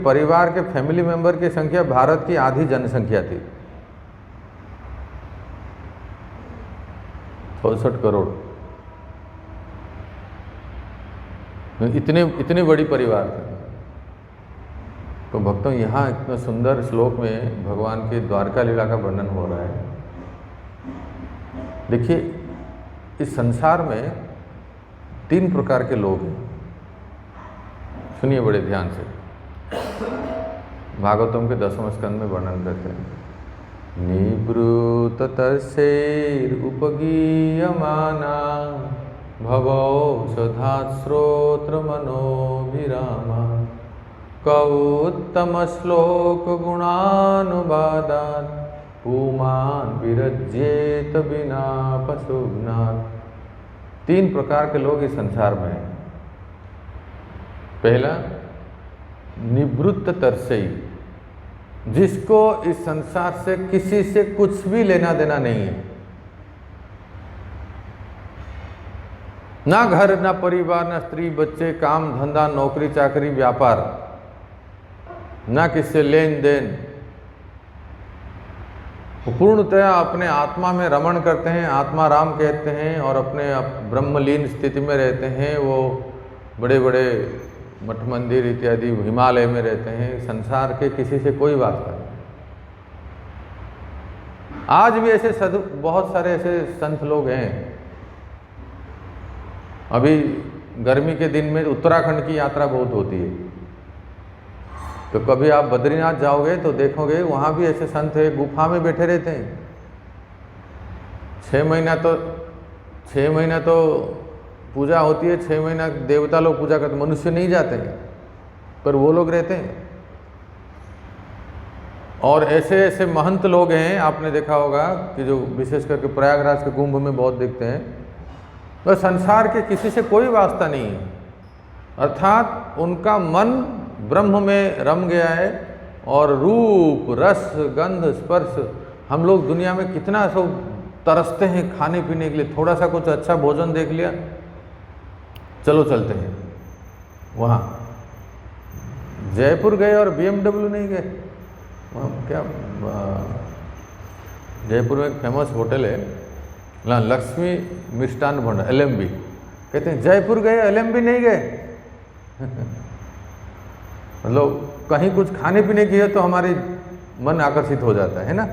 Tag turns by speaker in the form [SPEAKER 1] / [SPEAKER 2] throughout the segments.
[SPEAKER 1] परिवार के family member की संख्या भारत की आधी जनसंख्या थी, 64 करोड़। इतने बड़ी परिवार थे। तो भक्तों, यहाँ इतना सुंदर श्लोक में भगवान के द्वारका लीला का वर्णन हो रहा है। देखिए, इस संसार में 3 प्रकार के लोग हैं। सुनिए बड़े ध्यान से, भागवतम के 10वें स्कंद में वर्णन करते हैं। निवृत तर्षैर उपगीयमाना भवौषधात् श्रोत्र मनोभिरामा कौत्तम श्लोक गुणानुवादात् पुमान् विरज्येत बिना पशुघ्नात्। 3 प्रकार के लोग इस संसार में हैं। पहला, निवृत्त तर्षई, जिसको इस संसार से किसी से कुछ भी लेना देना नहीं है। ना घर, ना परिवार, ना स्त्री बच्चे, काम धंधा, नौकरी चाकरी, व्यापार, ना किससे लेन देन। वो पूर्णतया अपने आत्मा में रमण करते हैं, आत्मा राम कहते हैं, और अपने ब्रह्मलीन स्थिति में रहते हैं। वो बड़े बड़े मठ मंदिर इत्यादि हिमालय में रहते हैं। संसार के किसी से कोई वास्ता नहीं। आज भी ऐसे साधु, बहुत सारे ऐसे संत लोग हैं। अभी गर्मी के दिन में उत्तराखंड की यात्रा बहुत होती है, तो कभी आप बद्रीनाथ जाओगे तो देखोगे वहाँ भी ऐसे संत है, गुफा में बैठे रहते हैं। 6 महीना तो पूजा होती है, 6 महीना देवता लोग पूजा करते, मनुष्य नहीं जाते हैं, पर वो लोग रहते हैं। और ऐसे ऐसे महंत लोग हैं, आपने देखा होगा कि जो विशेष करके प्रयागराज के कुंभ में बहुत दिखते हैं। तो संसार के किसी से कोई वास्ता नहीं है, अर्थात उनका मन ब्रह्म में रम गया है। और रूप रस गंध स्पर्श, हम लोग दुनिया में कितना सब तरसते हैं खाने पीने के लिए। थोड़ा सा कुछ अच्छा भोजन देख लिया, चलो चलते हैं वहाँ। जयपुर गए और BMW नहीं गए। वहाँ क्या, जयपुर में एक फेमस होटल है, लक्ष्मी मिष्ठान भंडार, LMB। कहते हैं जयपुर गए, LMB नहीं गए। मतलब कहीं कुछ खाने पीने की है तो हमारी मन आकर्षित हो जाता है ना।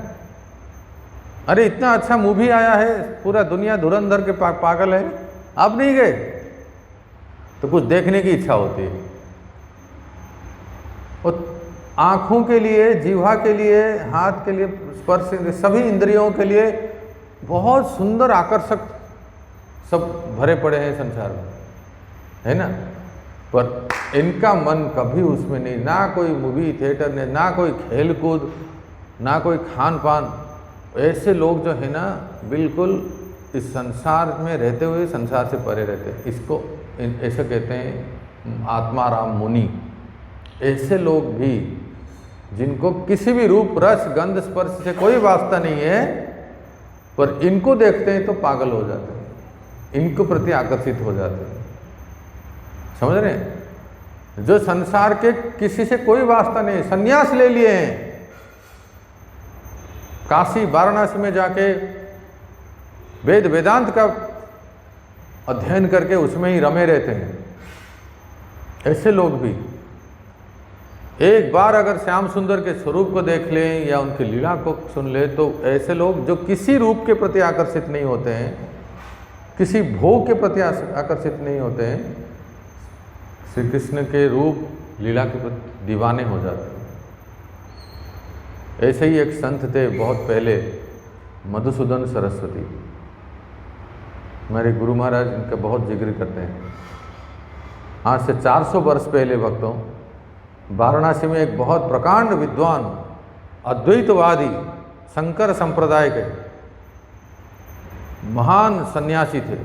[SPEAKER 1] अरे इतना अच्छा मूवी आया है, पूरा दुनिया धुरंधर के पागल है, आप नहीं गए, तो कुछ देखने की इच्छा होती है। और आँखों के लिए, जीवा के लिए, हाथ के लिए, स्पर्श के, सभी इंद्रियों के लिए बहुत सुंदर आकर्षक सब भरे पड़े हैं संसार में, है ना। पर इनका मन कभी उसमें नहीं, ना कोई मूवी थिएटर ने, ना कोई खेल कूद, ना कोई खान पान। ऐसे लोग जो है ना, बिल्कुल इस संसार में रहते हुए संसार से परे रहते हैं। इसको ऐसे कहते हैं आत्माराम मुनि। ऐसे लोग भी जिनको किसी भी रूप रस गंध स्पर्श से कोई वास्ता नहीं है, पर इनको देखते हैं तो पागल हो जाते हैं, इनको प्रति आकर्षित हो जाते हैं। समझ रहे हैं? जो संसार के किसी से कोई वास्ता नहीं, संन्यास ले लिए हैं, काशी वाराणसी में जाके वेद वेदांत का अध्ययन करके उसमें ही रमे रहते हैं। ऐसे लोग भी एक बार अगर श्याम सुंदर के स्वरूप को देख लें या उनकी लीला को सुन लें, तो ऐसे लोग जो किसी रूप के प्रति आकर्षित नहीं होते हैं, किसी भोग के प्रति आकर्षित नहीं होते हैं, श्री कृष्ण के रूप लीला के प्रति दीवाने हो जाते हैं। ऐसे ही एक संत थे बहुत पहले, मधुसूदन सरस्वती। हमारे गुरु महाराज इनका बहुत जिक्र करते हैं। आज से 400 वर्ष पहले भक्तों, वाराणसी में एक बहुत प्रकांड विद्वान अद्वैतवादी शंकर संप्रदाय के महान सन्यासी थे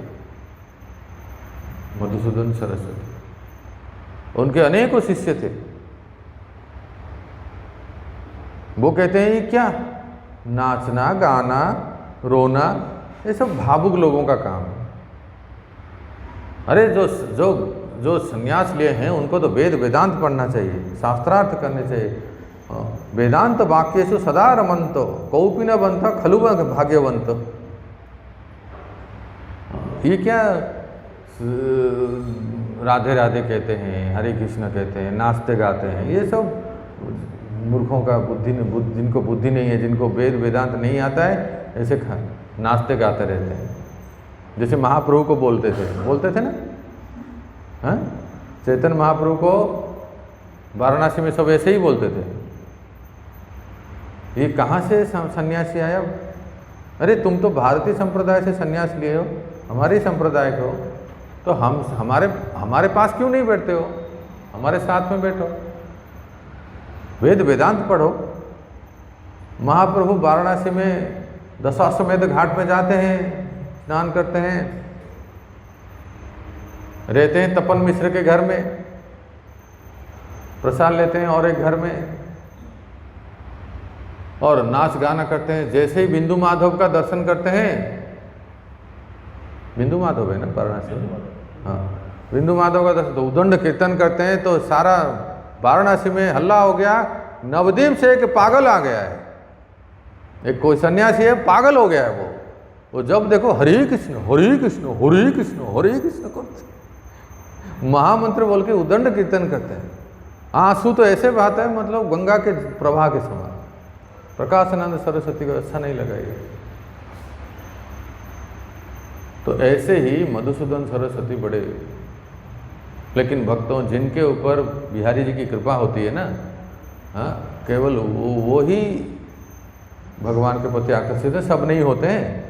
[SPEAKER 1] मधुसूदन सरस्वती। उनके अनेकों शिष्य थे। वो कहते हैं ये क्या, नाचना गाना रोना, ये सब भावुक लोगों का काम है। अरे जो जो संन्यास लिए हैं उनको तो वेद वेदांत पढ़ना चाहिए, शास्त्रार्थ करने चाहिए। वेदांत वाक्येषु सदा रमन्तो कौपि न बंथ खलु भाग्यवंत। ये क्या राधे राधे कहते हैं, हरे कृष्ण कहते हैं, नाचते गाते हैं, ये सब मूर्खों का जिनको बुद्धि नहीं है, जिनको वेद वेदांत नहीं आता है, ऐसे नाचते गाते रहते हैं। जैसे महाप्रभु को बोलते थे ना, हाँ? चैतन्य महाप्रभु को वाराणसी में सब ऐसे ही बोलते थे। ये कहाँ से सन्यासी आया? अरे तुम तो भारतीय संप्रदाय से सन्यास लिए हो, हमारे संप्रदाय को, तो हमारे पास क्यों नहीं बैठते हो? हमारे साथ में बैठो, वेद वेदांत पढ़ो। महाप्रभु वाराणसी में दशाश्वमेध घाट में जाते हैं, स्नान करते हैं, रहते हैं तपन मिश्र के घर में, प्रसाद लेते हैं और एक घर में, और नाच गाना करते हैं। जैसे ही बिंदु माधव का दर्शन करते हैं, बिंदु माधव है ना वाराणसी में, हाँ, बिंदु माधव का दर्शन, तो उदंड कीर्तन करते हैं, तो सारा वाराणसी में हल्ला हो गया, नवद्वीप से एक पागल आ गया है, एक कोई सन्यासी है, पागल हो गया है वो जब देखो हरे कृष्ण हरे कृष्ण हरे कृष्ण हरे कृष्ण करते, महामंत्र बोल के उदंड कीर्तन करते हैं। आंसू तो ऐसे बहाता है मतलब गंगा के प्रवाह के समान। प्रकाशानंद सरस्वती को अच्छा नहीं लगा ये। तो ऐसे ही मधुसूदन सरस्वती बड़े, लेकिन भक्तों जिनके ऊपर बिहारी जी की कृपा होती है ना, हाँ, केवल वो ही भगवान के प्रति आकर्षित है, सब नहीं होते हैं,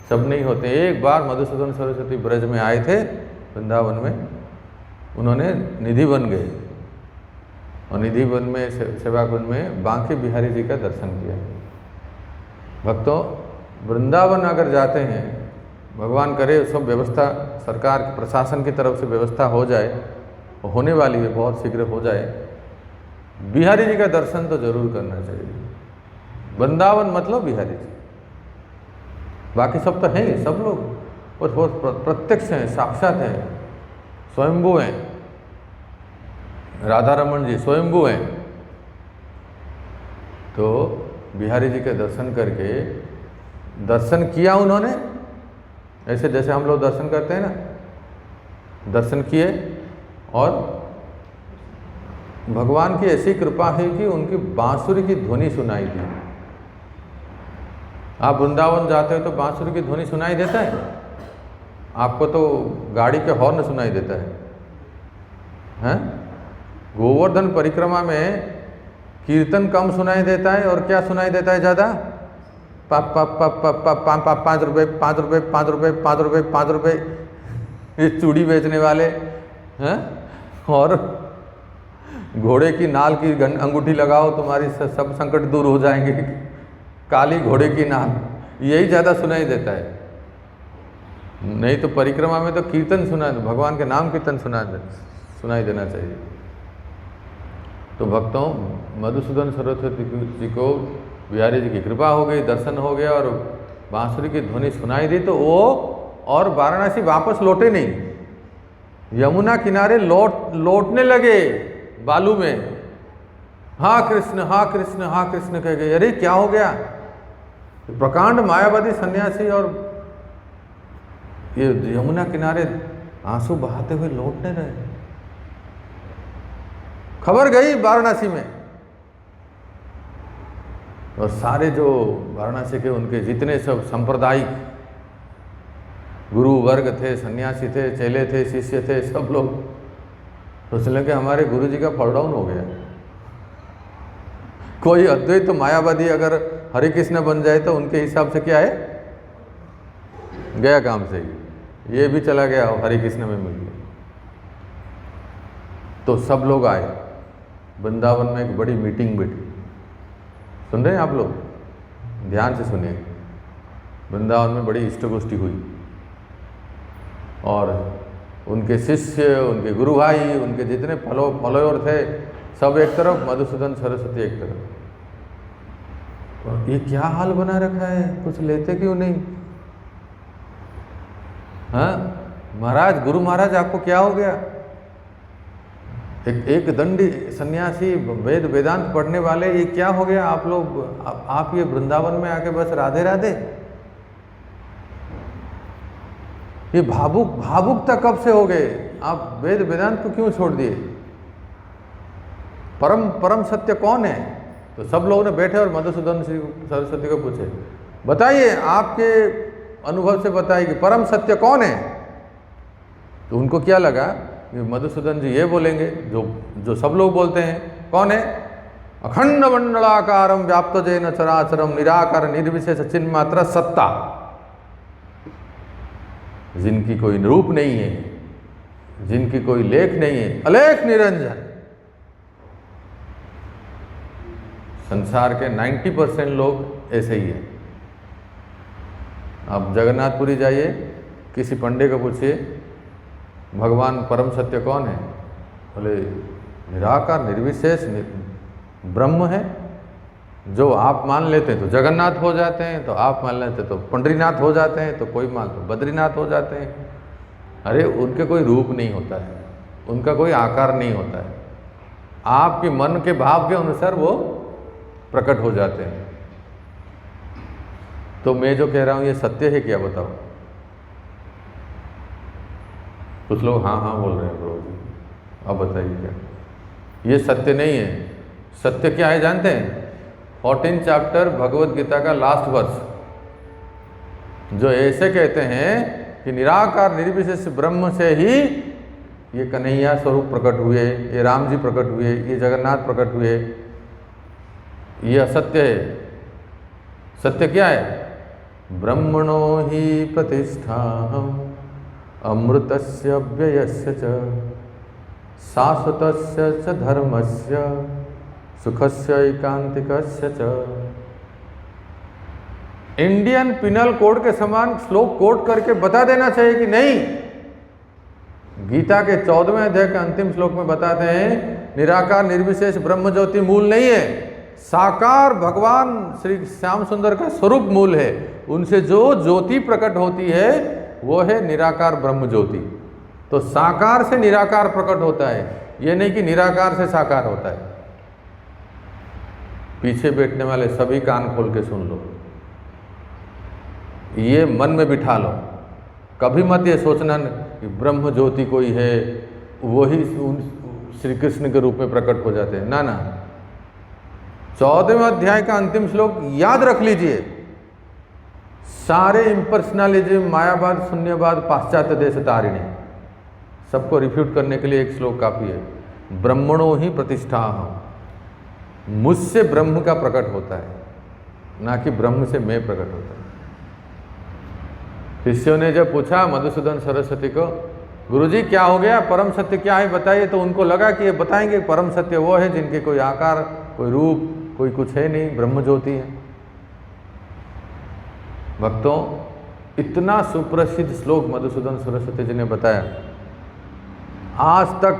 [SPEAKER 1] सब नहीं होते। एक बार मधुसूदन सरस्वती ब्रज में आए थे, वृंदावन में, उन्होंने निधि वन गए, और निधि वन में सेवा कुंज में बांके बिहारी जी का दर्शन किया। भक्तों वृंदावन अगर जाते हैं, भगवान करे सब व्यवस्था सरकार के प्रशासन की तरफ से व्यवस्था हो जाए, होने वाली है, बहुत शीघ्र हो जाए, बिहारी जी का दर्शन तो जरूर करना चाहिए। वृंदावन मतलब बिहारी जी, बाकी सब तो हैं ही, सब लोग और प्रत्यक्ष हैं, साक्षात हैं, स्वयंभू हैं। राधा रमन जी स्वयंभू हैं। तो बिहारी जी के दर्शन करके, दर्शन किया उन्होंने, ऐसे जैसे हम लोग दर्शन करते हैं ना, दर्शन किए, और भगवान की ऐसी कृपा है कि उनकी बांसुरी की ध्वनि सुनाई दी। आप वृंदावन जाते हो तो बांसुरी की ध्वनि सुनाई देता है, आपको तो गाड़ी के हॉर्न सुनाई देता है, हैं? गोवर्धन परिक्रमा में कीर्तन कम सुनाई देता है, और क्या सुनाई देता है ज़्यादा? 5 रुपये 5 रुपये 5 रुपये 5 रुपये 5 रुपये, ये चूड़ी बेचने वाले हैं। और घोड़े की नाल की अंगूठी लगाओ, तुम्हारी सब संकट दूर हो जाएंगे, काली घोड़े की नाल, यही ज़्यादा सुनाई देता है। नहीं तो परिक्रमा में तो कीर्तन सुना, भगवान के नाम कीर्तन सुनाई देना चाहिए। तो भक्तों मधुसूदन सरस्वती जी को बिहारी जी की कृपा हो गई, दर्शन हो गया, और बांसुरी की ध्वनि सुनाई दी, तो वो और वाराणसी वापस लौटे नहीं, यमुना किनारे लौटने लगे बालू में, हाँ कृष्ण हाँ कृष्ण हाँ कृष्ण कह गए। अरे क्या हो गया? प्रकांड मायावादी सन्यासी और ये यमुना किनारे आंसू बहाते हुए लौटने रहे। खबर गई वाराणसी में, और सारे जो वाराणसी के उनके जितने सब सांप्रदायिक गुरु वर्ग थे, सन्यासी थे, चेले थे, शिष्य थे, सब लोग सोचने लगे हमारे गुरु जी का फॉल डाउन हो गया। कोई अद्वैत तो मायावादी अगर हरे कृष्ण बन जाए तो उनके हिसाब से क्या है, गया काम से ही, ये भी चला गया हरे कृष्ण में मिल गया। तो सब लोग आए, वृंदावन में एक बड़ी मीटिंग बैठी। सुन रहे हैं आप लोग? ध्यान से सुनिए। वृंदावन में बड़ी इष्टगोष्ठी हुई, और उनके शिष्य, उनके गुरु भाई, उनके जितने फॉलोअर थे, सब एक तरफ, मधुसूदन सरस्वती एक तरफ। और ये क्या हाल बना रखा है, कुछ लेते क्यों नहीं? हाँ, महाराज, गुरु महाराज आपको क्या हो गया? एक दंडी सन्यासी, वेद वेदांत पढ़ने वाले, ये क्या हो गया आप लोग? आप ये वृंदावन में आके बस राधे राधे। ये भावुकता कब से हो गए? आप वेद वेदांत को क्यों छोड़ दिए? परम सत्य कौन है? तो सब लोगों ने बैठे और मधुसूदन श्री सरस्वती को पूछे, बताइए, आपके अनुभव से बताइए कि परम सत्य कौन है? तो उनको क्या लगा कि मधुसूदन जी ये बोलेंगे जो सब लोग बोलते हैं, कौन है? अखंड मंडलाकारम व्याप्त जेन चराचरम निराकार निर्विशेष चिन्मात्र सत्ता, जिनकी कोई रूप नहीं है, जिनकी कोई लेख नहीं है, अलेख निरंजन। संसार के 90% लोग ऐसे ही हैं। आप जगन्नाथपुरी जाइए, किसी पंडे को पूछिए भगवान परम सत्य कौन है? बोले निराकार निर्विशेष ब्रह्म है। जो आप मान लेते हैं तो जगन्नाथ हो जाते हैं, तो आप मान लेते तो पंडरीनाथ हो जाते हैं, तो कोई मान तो बद्रीनाथ हो जाते हैं। अरे उनके कोई रूप नहीं होता है, उनका कोई आकार नहीं होता है, आपके मन के भाव के अनुसार वो प्रकट हो जाते हैं। तो मैं जो कह रहा हूँ ये सत्य है क्या, बताओ? कुछ लोग हाँ हाँ बोल रहे हैं प्रभु जी, अब बताइए क्या? ये सत्य नहीं है। सत्य क्या है जानते हैं? 14 चैप्टर भगवत गीता का लास्ट वर्स, जो ऐसे कहते हैं कि निराकार निर्विशेष ब्रह्म से ही ये कन्हैया स्वरूप प्रकट हुए, ये राम जी प्रकट हुए, ये जगन्नाथ प्रकट हुए। ये असत्य है। सत्य क्या है? ब्रह्मणो ही प्रतिष्ठाहम् अमृतस्य व्ययस्य च शाश्वतस्य च धर्मस्य सुखस्य एकांतिकस्य च। इंडियन पिनल कोड के समान श्लोक कोट करके बता देना चाहिए कि नहीं? गीता के 14वें अध्याय के अंतिम श्लोक में बताते हैं निराकार निर्विशेष ब्रह्म ज्योति मूल नहीं है, साकार भगवान श्री श्याम सुंदर का स्वरूप मूल है। उनसे जो ज्योति प्रकट होती है वो है निराकार ब्रह्म ज्योति। तो साकार से निराकार प्रकट होता है, ये नहीं कि निराकार से साकार होता है। पीछे बैठने वाले सभी कान खोल के सुन लो, ये मन में बिठा लो। कभी मत ये सोचना कि ब्रह्म ज्योति कोई है, वही श्री कृष्ण के रूप में प्रकट हो जाते हैं। ना ना, 14वें अध्याय का अंतिम श्लोक याद रख लीजिए। सारे इम्पर्सनलिज्म, मायावाद, शून्यवाद, पाश्चात्य देश तारिणी, सबको रिफ्यूट करने के लिए एक श्लोक काफी है। ब्रह्मणो ही प्रतिष्ठा, मुझसे ब्रह्म का प्रकट होता है, ना कि ब्रह्म से मैं प्रकट होता है। शिष्यों ने जब पूछा मधुसूदन सरस्वती को, गुरुजी क्या हो गया, परम सत्य क्या है बताइए, तो उनको लगा कि ये बताएंगे परम सत्य वो है जिनके कोई आकार, कोई रूप, कोई कुछ है नहीं, ब्रह्म ज्योति है। भक्तों, इतना सुप्रसिद्ध श्लोक मधुसूदन सरस्वती जी ने बताया। आज तक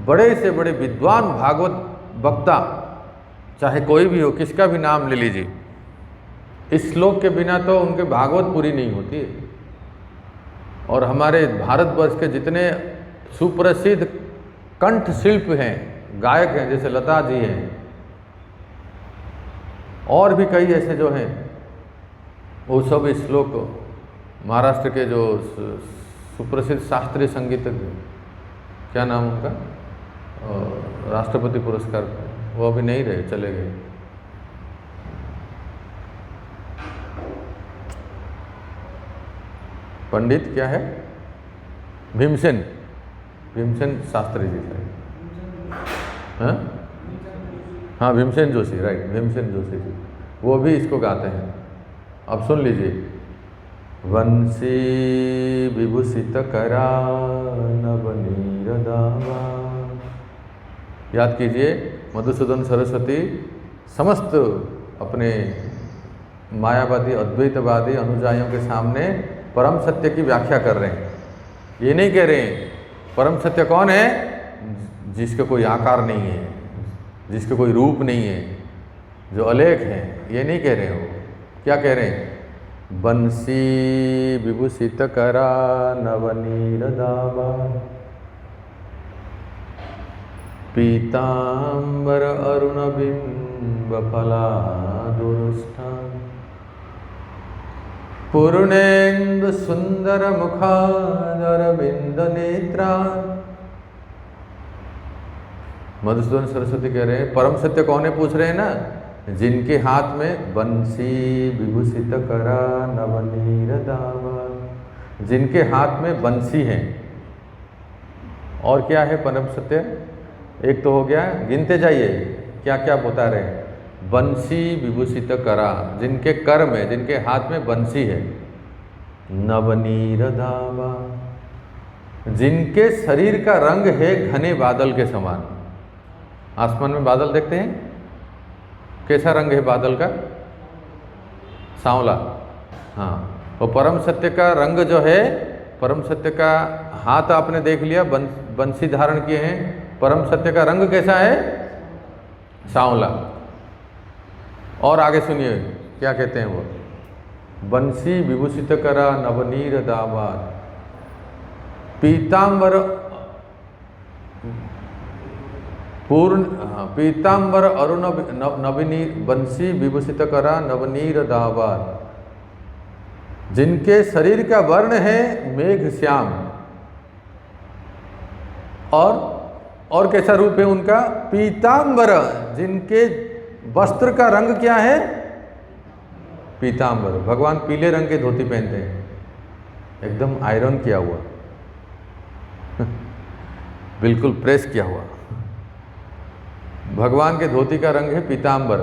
[SPEAKER 1] बड़े से बड़े विद्वान भागवत वक्ता, चाहे कोई भी हो, किसका भी नाम ले लीजिए, इस श्लोक के बिना तो उनके भागवत पूरी नहीं होती है। और हमारे भारतवर्ष के जितने सुप्रसिद्ध कंठ शिल्प हैं, गायक हैं, जैसे लता जी हैं, और भी कई ऐसे जो हैं, वो सब इस श्लोक, महाराष्ट्र के जो सुप्रसिद्ध शास्त्रीय संगीतज्ञ, क्या नाम उनका, राष्ट्रपति पुरस्कार, वो अभी नहीं रहे, चले गए। पंडित क्या है, भीमसेन शास्त्री जी थे। हाँ, भीमसेन जोशी, राइट, भीमसेन जोशी जी, वो भी इसको गाते हैं। अब सुन लीजिए। वंशी विभूषित करा नवनीर दावा। याद कीजिए, मधुसूदन सरस्वती समस्त अपने मायावादी, अद्वैतवादी अनुयायियों के सामने परम सत्य की व्याख्या कर रहे हैं। ये नहीं कह रहे हैं परम सत्य कौन है, जिसका कोई आकार नहीं है, जिसका कोई रूप नहीं है, जो अलेख है, ये नहीं कह रहे हो। क्या कह रहे हैं? बंसी विभूषित करा नवनीरदावा, पीतांबर अरुण बिंब फलादुरुष्ठान, पूर्णेन्दु सुंदर मुखारविंद नेत्रा। मधुसूदन सरस्वती कह रहे हैं परम सत्य कौन है, पूछ रहे हैं ना, जिनके हाथ में बंसी विभूषित करा नवनीरदावा, जिनके हाथ में बंसी है। और क्या है परम सत्य, एक तो हो गया, गिनते जाइए क्या क्या बता रहे हैं। बंसी विभूषित करा, जिनके कर में, जिनके हाथ में बंसी है। नवनीरदावा, जिनके शरीर का रंग है घने बादल के समान। आसमान में बादल देखते हैं, कैसा रंग है बादल का, सांवला। हाँ, वो परम सत्य का रंग जो है, परम सत्य का हाथ आपने देख लिया, बंसी धारण किए हैं। परम सत्य का रंग कैसा है, सांवला। और आगे सुनिए क्या कहते हैं वो, बंसी विभूषित करा नवनीर दावा, पीतांबर पूर्ण, पीतांबर अरुण नवनी, बंसी विभूषित करा नवनीर दावा, जिनके शरीर का वर्ण है मेघ श्याम। और कैसा रूप है उनका, पीतांबर, जिनके वस्त्र का रंग क्या है, पीतांबर। भगवान पीले रंग के धोती पहनते हैं, एकदम आयरन किया हुआ बिल्कुल प्रेस किया हुआ। भगवान के धोती का रंग है पीतांबर।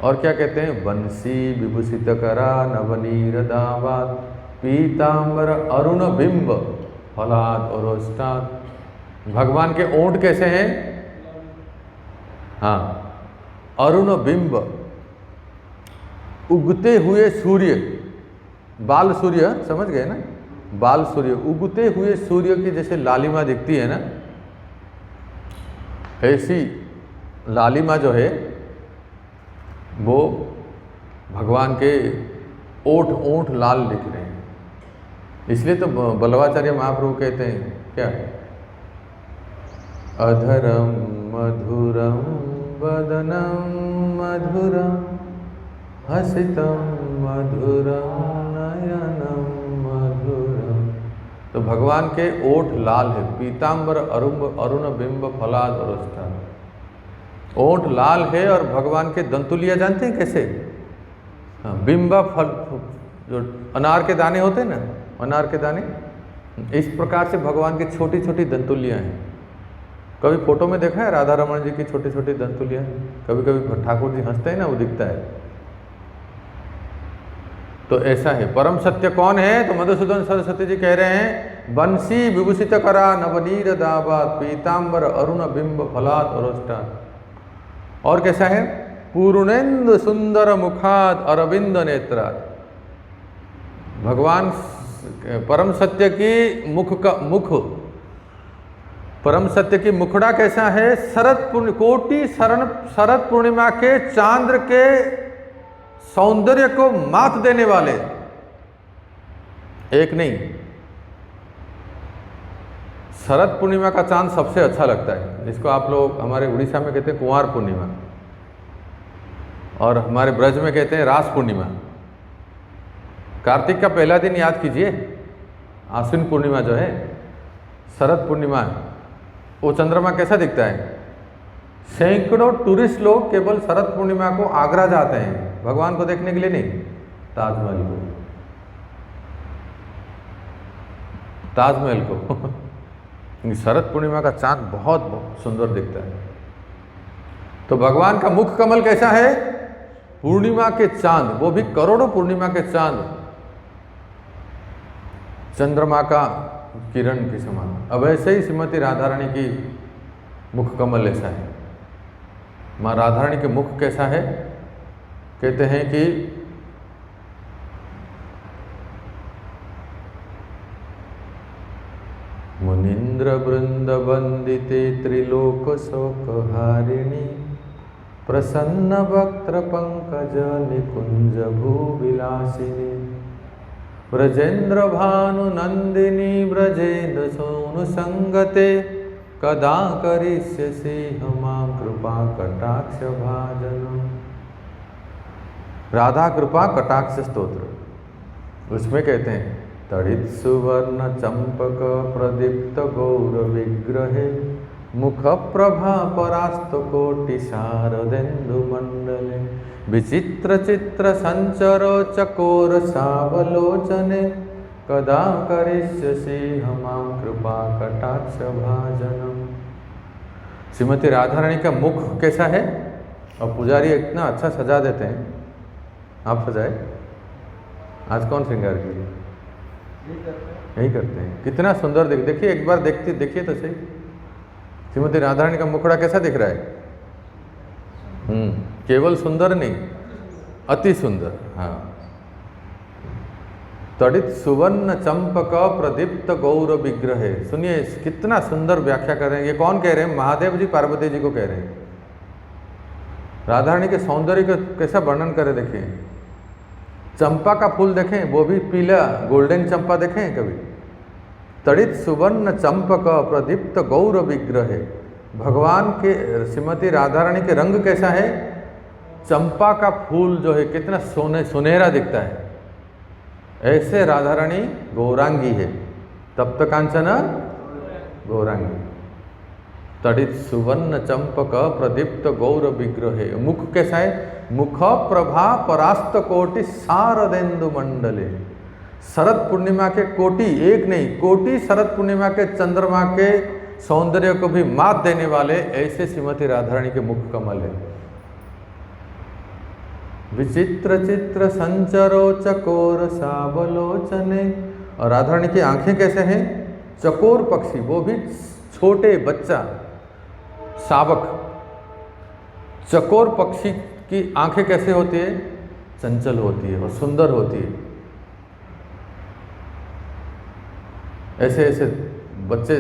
[SPEAKER 1] और क्या कहते हैं, बंसी विभूषित करा नवनीर दावा, पीतांबर अरुण बिंब फलाद और ओष्ठाद। भगवान के ओंठ कैसे हैं, हाँ, अरुण बिंब, उगते हुए सूर्य, बाल सूर्य, समझ गए ना, बाल सूर्य, उगते हुए सूर्य की जैसे लालिमा दिखती है ना, ऐसी लालिमा जो है वो भगवान के ओठ लाल दिख रहे हैं। इसलिए तो बल्लवाचार्य महाप्रभु कहते हैं क्या, अधरम मधुरम वदनम मधुरम हसितम मधुरम नयनम मधुरम। तो भगवान के ओठ लाल है, पीतांबर अरुण बिंब फलाद और ओष्ठाद। ओठ लाल है और भगवान के दंतुलिया जानते हैं कैसे, हाँ, बिंबा फल, जो अनार के दाने होते हैं ना, अनार के दाने, इस प्रकार से भगवान की छोटी छोटी दंतुलियाँ हैं। कभी फोटो में देखा है राधा रमन जी की छोटी छोटी दंतुलियाँ, कभी कभी ठाकुर जी हंसते हैं ना, वो दिखता है। तो ऐसा है परम सत्य कौन है, तो मधुसूदन सरस्वती जी कह रहे हैं, बंसी विभूषित करा नवनीर दावा, पीतांबर अरुण बिंब फलाद और ओष्ठाद। और कैसा है, पूर्णेन्दु सुंदर मुखाद अरविंद नेत्राद। भगवान परम सत्य की मुख, परम सत्य की मुखड़ा कैसा है, शरद पूर्णिमा के चांद्र के सौंदर्य को मात देने वाले, एक नहीं, शरद पूर्णिमा का चांद सबसे अच्छा लगता है, जिसको आप लोग हमारे उड़ीसा में कहते हैं कुंवार पूर्णिमा, और हमारे ब्रज में कहते हैं रास पूर्णिमा। कार्तिक का पहला दिन याद कीजिए, आश्विन पूर्णिमा जो है, शरद पूर्णिमा, वो चंद्रमा कैसा दिखता है। सैकड़ों टूरिस्ट लोग केवल शरद पूर्णिमा को आगरा जाते हैं, भगवान को देखने के लिए नहीं, ताजमहल को, ताजमहल को शरद पूर्णिमा का चांद बहुत सुंदर दिखता है। तो भगवान का मुख कमल कैसा है, पूर्णिमा के चांद, वो भी करोड़ों पूर्णिमा के चांद चंद्रमा का किरण के समान। अब ऐसे ही श्रीमती राधा रानी की मुख कमल ऐसा है। माँ राधा रानी के मुख कैसा है, कहते हैं कि मुनीन्द्र वृंद वंदिते त्रिलोक शोकहारिणी, प्रसन्न वक्त्र पंकज निकुंज भूविलासिनी ब्रजेन्द्र भानु नंदिनी ब्रजेन्द्र सोनु संगते कदा करिष्यसि हमां कृपा कटाक्ष भाजनम। राधा कृपा कटाक्ष स्तोत्र, उसमें कहते हैं तड़ित सुवर्ण चंपक प्रदीप्त गौर विग्रहे मुख प्रभा परास्त कोटि शारदेन्दु मंडले विचित्र चित्र संचर चकोर सावलोचने कदा करिष्यसि हमां कृपा कटाक्ष भाजनम। श्रीमती राधा रानी का मुख कैसा है, और पुजारी इतना अच्छा सजा देते हैं। आप सजाए? आज कौन श्रृंगार किए? यही करते हैं। कितना सुंदर देखिए, एक बार देखिए तो सही। श्रीमती राधा रानी का मुखड़ा कैसा दिख रहा है? केवल सुंदर नहीं, अति सुंदर। हाँ, तड़ित सुवर्ण चंपक प्रदीप्त गौर विग्रह। सुनिए कितना सुंदर व्याख्या कर रहे हैं। ये कौन कह रहे हैं? महादेव जी पार्वती जी को कह रहे हैं। राधा रानी के सौंदर्य का कैसा वर्णन करे देखिए। चंपा का फूल देखें, वो भी पीला गोल्डन चंपा देखें कभी। तड़ित सुवर्ण चंपक प्रदीप्त गौर विग्रह। भगवान के श्रीमती राधा रानी के रंग कैसा है? चंपा का फूल जो है कितना सुनहरा दिखता है। ऐसे राधा रानी गौरांगी है, तप्त कांचना गौरांगी। तड़ित सुवर्ण चंपक प्रदीप्त गौर विग्रह। मुख कैसा है? मुख प्रभा परास्त कोटि शारदेन्दु मंडले। शरद पूर्णिमा के कोटि, एक नहीं कोटि शरद पूर्णिमा के चंद्रमा के सौंदर्य को भी मात देने वाले ऐसे श्रीमती राधा रानी के मुख कमल है। विचित्र चित्र संचरो चकोर सावलोचने। और राधा रानी की आंखें कैसे हैं? चकोर पक्षी, वो भी छोटे बच्चा शावक। चकोर पक्षी की आंखें कैसे होती है? चंचल होती है और सुंदर होती है। ऐसे ऐसे बच्चे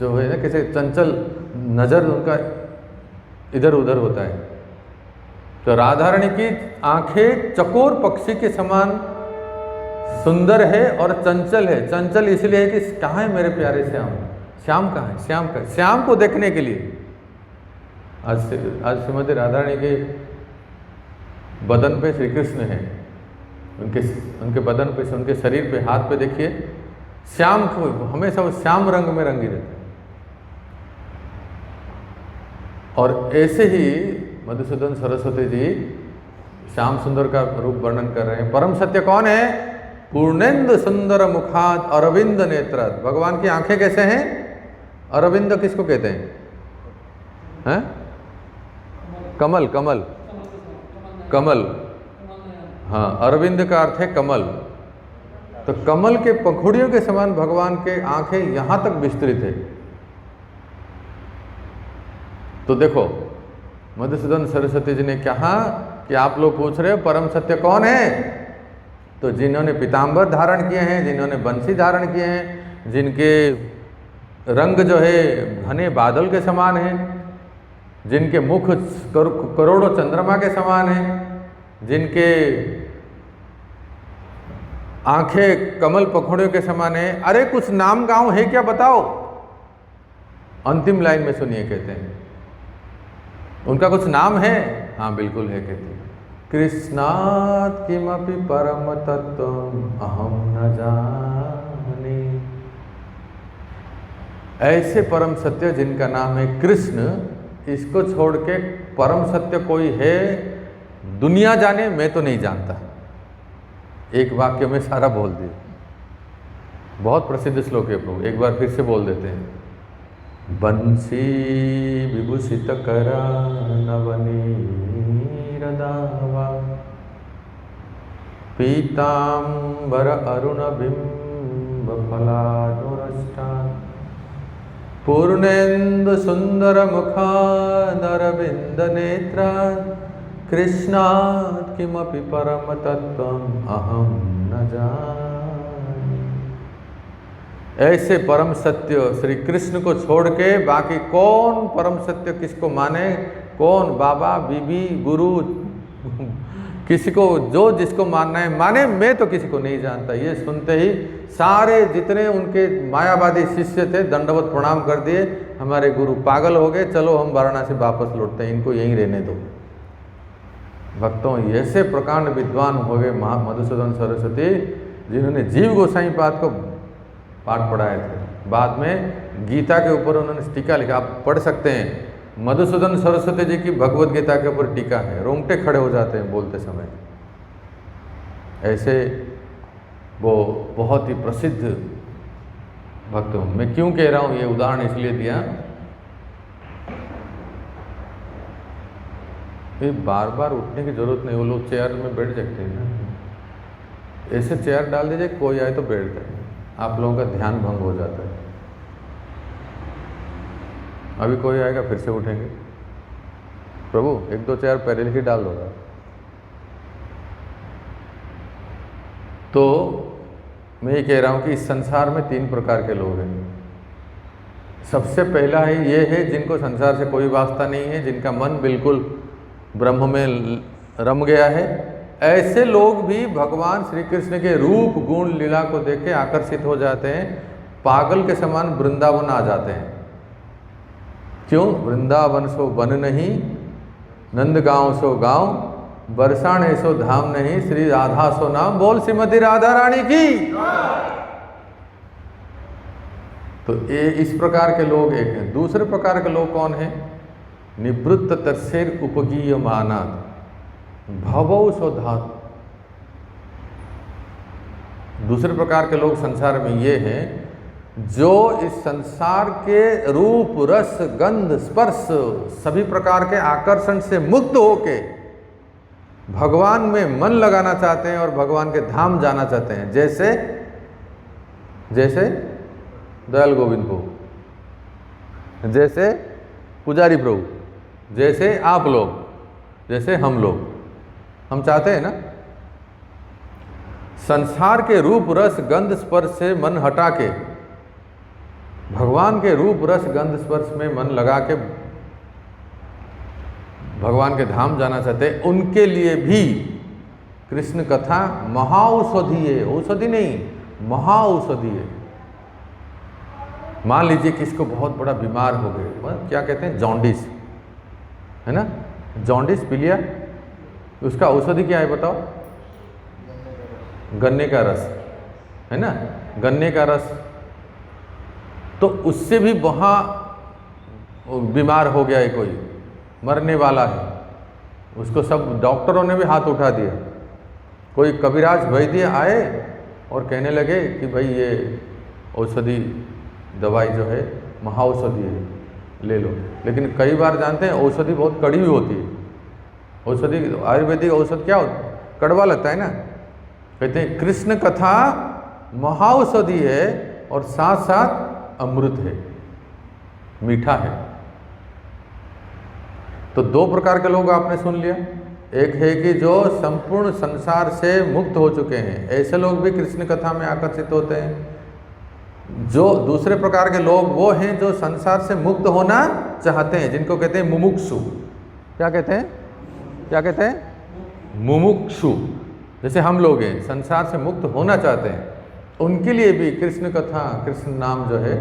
[SPEAKER 1] जो है ना, कैसे चंचल नजर उनका इधर उधर होता है। तो राधा रानी की आंखें चकोर पक्षी के समान सुंदर है और चंचल है। चंचल इसलिए है कि कहाँ है मेरे प्यारे श्याम? श्याम कहाँ है? श्याम कहाँ? श्याम को देखने के लिए आज श्रीमती राधा रानी के बदन पे श्री कृष्ण है। उनके बदन पे, उनके शरीर पे, हाथ पे देखिए, श्याम को हमेशा वो श्याम रंग में रंगी रहते हैं। और ऐसे ही मधुसूदन सरस्वती जी श्याम सुंदर का रूप वर्णन कर रहे हैं। परम सत्य कौन है? पूर्णेंदु सुंदर मुखात अरविंद नेत्रात। भगवान की आंखें कैसे हैं? अरविंद किसको कहते हैं? हैं? कमल, कमल, कमल। हाँ, अरविंद का अर्थ है कमल। तो कमल के पंखुड़ियों के समान भगवान के आंखें यहां तक विस्तृत है। तो देखो मधुसूदन सरस्वती जी ने कहा कि आप लोग पूछ रहे हो परम सत्य कौन है? तो जिन्होंने पीताम्बर धारण किए हैं, जिन्होंने बंसी धारण किए हैं, जिनके रंग जो है घने बादल के समान है, जिनके मुख करोड़ों चंद्रमा के समान है, जिनके आंखें कमल पखोड़ियों के समान है। अरे कुछ नाम गांव है क्या बताओ? अंतिम लाइन में सुनिए, कहते हैं उनका कुछ नाम है? हाँ बिल्कुल है, कहते हैं कृष्णात् किमपि परम तत्त्वम् अहम न जाने। ऐसे परम सत्य जिनका नाम है कृष्ण, इसको छोड़ के परम सत्य कोई है दुनिया जाने, मैं तो नहीं जानता। एक वाक्य में सारा बोल दिए। बहुत प्रसिद्ध श्लोक है प्रभु, एक बार फिर से बोल देते हैं। बंसी विभूषित करा नवनीरदावा पीतांबर अरुण बिंब फलानुरष्टा पूर्णेन्दु सुंदर मुखादरविंद नेत्रा कृष्णात् किमपि परम तत्त्वम् अहम न जाने। ऐसे परम सत्य श्री कृष्ण को छोड़ के बाकी कौन परम सत्य किसको माने, कौन बाबा बीबी गुरु किसी को जो जिसको मानना है माने, मैं तो किसी को नहीं जानता। ये सुनते ही सारे जितने उनके मायावादी शिष्य थे दंडवत प्रणाम कर दिए, हमारे गुरु पागल हो गए, चलो हम वाराणसी वापस लौटते हैं, इनको यहीं रहने दो। भक्तों, ऐसे प्रकांड विद्वान हो गए मधुसूदन सरस्वती, जिन्होंने जीव गोसाई पाद को पाठ पढ़ाए थे। बाद में गीता के ऊपर उन्होंने टीका लिखा, आप पढ़ सकते हैं। मधुसूदन सरस्वती जी की भगवत गीता के ऊपर टीका है, रोंगटे खड़े हो जाते हैं बोलते समय। ऐसे वो बहुत ही प्रसिद्ध भक्त हूँ। मैं क्यों कह रहा हूँ, ये उदाहरण इसलिए दिया, ये बार बार उठने की जरूरत नहीं, वो लोग चेयर में बैठ सकते हैं ना, ऐसे चेयर डाल दीजिए, कोई आए तो बैठ जाए, आप लोगों का ध्यान भंग हो जाता है। अभी कोई आएगा फिर से उठेंगे, प्रभु एक दो चेयर पहले ही डाल दो। तो मैं ये कह रहा हूँ कि इस संसार में 3 प्रकार के लोग हैं। सबसे पहला है ये है जिनको संसार से कोई वास्ता नहीं है, जिनका मन बिल्कुल ब्रह्म में रम गया है। ऐसे लोग भी भगवान श्री कृष्ण के रूप गुण लीला को देख के आकर्षित हो जाते हैं, पागल के समान वृंदावन आ जाते हैं। क्यों? वृंदावन सो वन नहीं, नंदगांव सो गांव, बरसाने सो धाम नहीं, श्री राधा सो नाम, बोल श्रीमती राधा रानी की। तो ये इस प्रकार के लोग एक हैं। दूसरे प्रकार के लोग कौन हैं? निवृत्त तत्सेर उपगीयमाना भवौ सो धातु। दूसरे प्रकार के लोग संसार में ये हैं जो इस संसार के रूप रस गंध स्पर्श सभी प्रकार के आकर्षण से मुक्त होके भगवान में मन लगाना चाहते हैं और भगवान के धाम जाना चाहते हैं। जैसे जैसे दयाल गोविंद प्रभु, जैसे पुजारी प्रभु, जैसे आप लोग, जैसे हम लोग, हम चाहते हैं ना संसार के रूप रस गंध स्पर्श से मन हटा के भगवान के रूप रस गंध स्पर्श में मन लगा के भगवान के धाम जाना चाहते हैं। उनके लिए भी कृष्ण कथा महाऔषधि है। औषधि नहीं, महाऔषधि है। मान लीजिए किसको बहुत बड़ा बीमार हो गए, क्या कहते हैं, जॉन्डिस, है ना, जॉन्डिस पी लिया, उसका औषधि क्या है बताओ? गन्ने का रस, है ना, गन्ने का रस। तो उससे भी वहाँ बीमार हो गया है, कोई मरने वाला है, उसको सब डॉक्टरों ने भी हाथ उठा दिया। कोई कबीराज वैद्य आए और कहने लगे कि भाई ये औषधि दवाई जो है महाऔषधि है, ले लो। लेकिन कई बार जानते हैं औषधि बहुत कड़वी होती है। औषधि आयुर्वेदिक औषध क्या होता है? कड़वा लगता है ना। कहते हैं कृष्ण कथा महाऔषधि है और साथ साथ अमृत है, मीठा है। तो 2 प्रकार के लोग आपने सुन लिया। एक है कि जो संपूर्ण संसार से मुक्त हो चुके हैं, ऐसे लोग भी कृष्ण कथा में आकर्षित होते हैं। जो दूसरे प्रकार के लोग वो हैं जो संसार से मुक्त होना चाहते हैं, जिनको कहते हैं मुमुक्षु। क्या कहते हैं? क्या कहते हैं? मुमुक्षु। जैसे हम लोग हैं, संसार से मुक्त होना चाहते हैं, उनके लिए भी कृष्ण कथा, कृष्ण नाम जो है,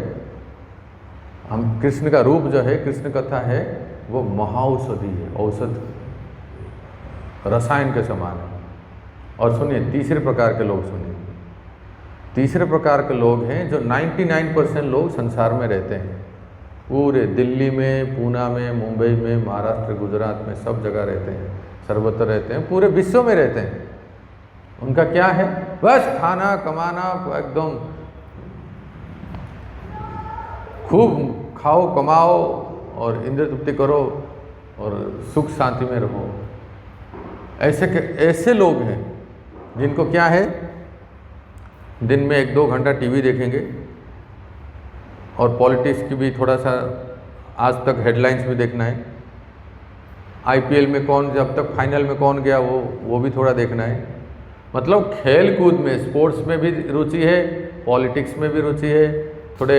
[SPEAKER 1] हम कृष्ण का रूप जो है, कृष्ण कथा है, वो महाऔषधि है, औषध रसायन के समान है। और सुनिए तीसरे प्रकार के लोग, सुनिए तीसरे प्रकार के लोग हैं जो 99% लोग संसार में रहते हैं, पूरे दिल्ली में, पूना में, मुंबई में, महाराष्ट्र, गुजरात में, सब जगह रहते हैं, सर्वत्र रहते हैं, पूरे विश्व में रहते हैं। उनका क्या है? बस खाना कमाना, एकदम खूब खाओ कमाओ और इंद्र तृप्ति करो और सुख शांति में रहो। ऐसे लोग हैं जिनको क्या है, दिन में 1-2 घंटा टीवी देखेंगे और पॉलिटिक्स की भी थोड़ा सा आज तक हेडलाइंस भी देखना है, आईपीएल में कौन, जब तक फाइनल में कौन गया वो भी थोड़ा देखना है। मतलब खेल कूद में, स्पोर्ट्स में भी रुचि है, पॉलिटिक्स में भी रुचि है, थोड़े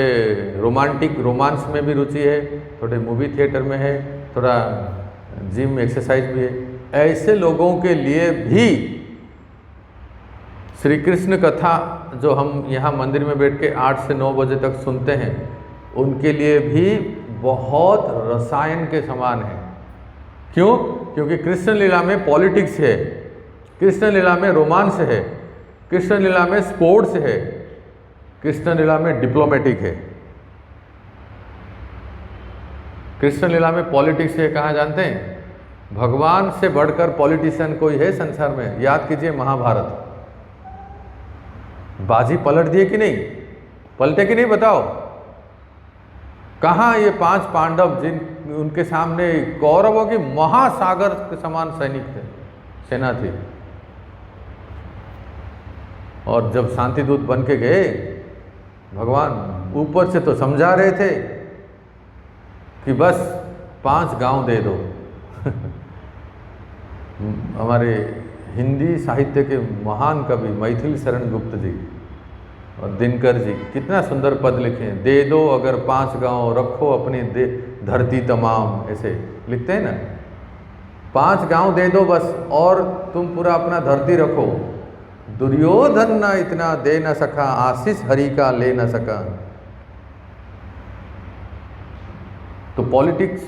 [SPEAKER 1] रोमांटिक रोमांस में भी रुचि है, थोड़े मूवी थिएटर में है, थोड़ा जिम एक्सरसाइज भी है, ऐसे लोगों के लिए भी श्री कृष्ण कथा जो हम यहाँ मंदिर में बैठ के 8 से 9 बजे तक सुनते हैं, उनके लिए भी बहुत रसायन के समान है। क्यों? क्योंकि कृष्ण लीला में पॉलिटिक्स है, कृष्ण लीला में रोमांस है, कृष्ण लीला में स्पोर्ट्स है, कृष्ण लीला में डिप्लोमेटिक है। कृष्ण लीला में पॉलिटिक्स है कहाँ जानते हैं? भगवान से बढ़कर पॉलिटिशियन कोई है संसार में? याद कीजिए महाभारत। बाजी पलट दिए कि नहीं? पलटे कि नहीं बताओ? कहाँ ये 5 पांडव जिन उनके सामने कौरवों की महासागर के समान सैनिक थे, सेना थी, और जब शांति दूत बन के गए, भगवान ऊपर से तो समझा रहे थे कि बस 5 गांव दे दो। हमारे हिंदी साहित्य के महान कवि मैथिली शरण गुप्त जी और दिनकर जी कितना सुंदर पद लिखे हैं, दे दो अगर 5 गांव, रखो अपनी धरती तमाम, ऐसे लिखते हैं ना। 5 गांव दे दो बस, और तुम पूरा अपना धरती रखो। दुर्योधन ना इतना दे न सका, आशीष हरि का ले न सका। तो पॉलिटिक्स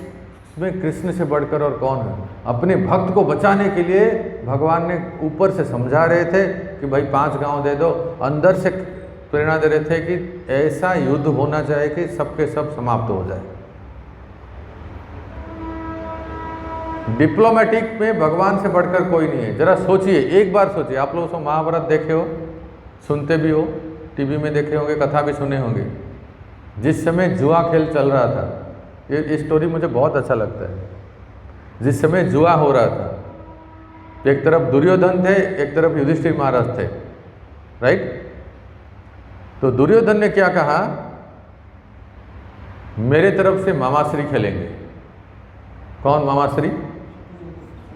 [SPEAKER 1] में कृष्ण से बढ़कर और कौन है? अपने भक्त को बचाने के लिए भगवान ने ऊपर से समझा रहे थे कि भाई 5 गांव दे दो, अंदर से प्रेरणा दे रहे थे कि ऐसा युद्ध होना चाहिए कि सबके सब समाप्त हो जाए। डिप्लोमेटिक में भगवान से बढ़कर कोई नहीं है। जरा सोचिए, एक बार सोचिए, आप लोग तो महाभारत देखे हो, सुनते भी हो, टीवी में देखे होंगे, कथा भी सुने होंगे। जिस समय जुआ खेल चल रहा था, ये स्टोरी मुझे बहुत अच्छा लगता है। जिस समय जुआ हो रहा था, एक तरफ दुर्योधन थे, एक तरफ युधिष्ठिर महाराज थे, राइट? तो दुर्योधन ने क्या कहा? मेरे तरफ से मामाश्री खेलेंगे। कौन मामाश्री?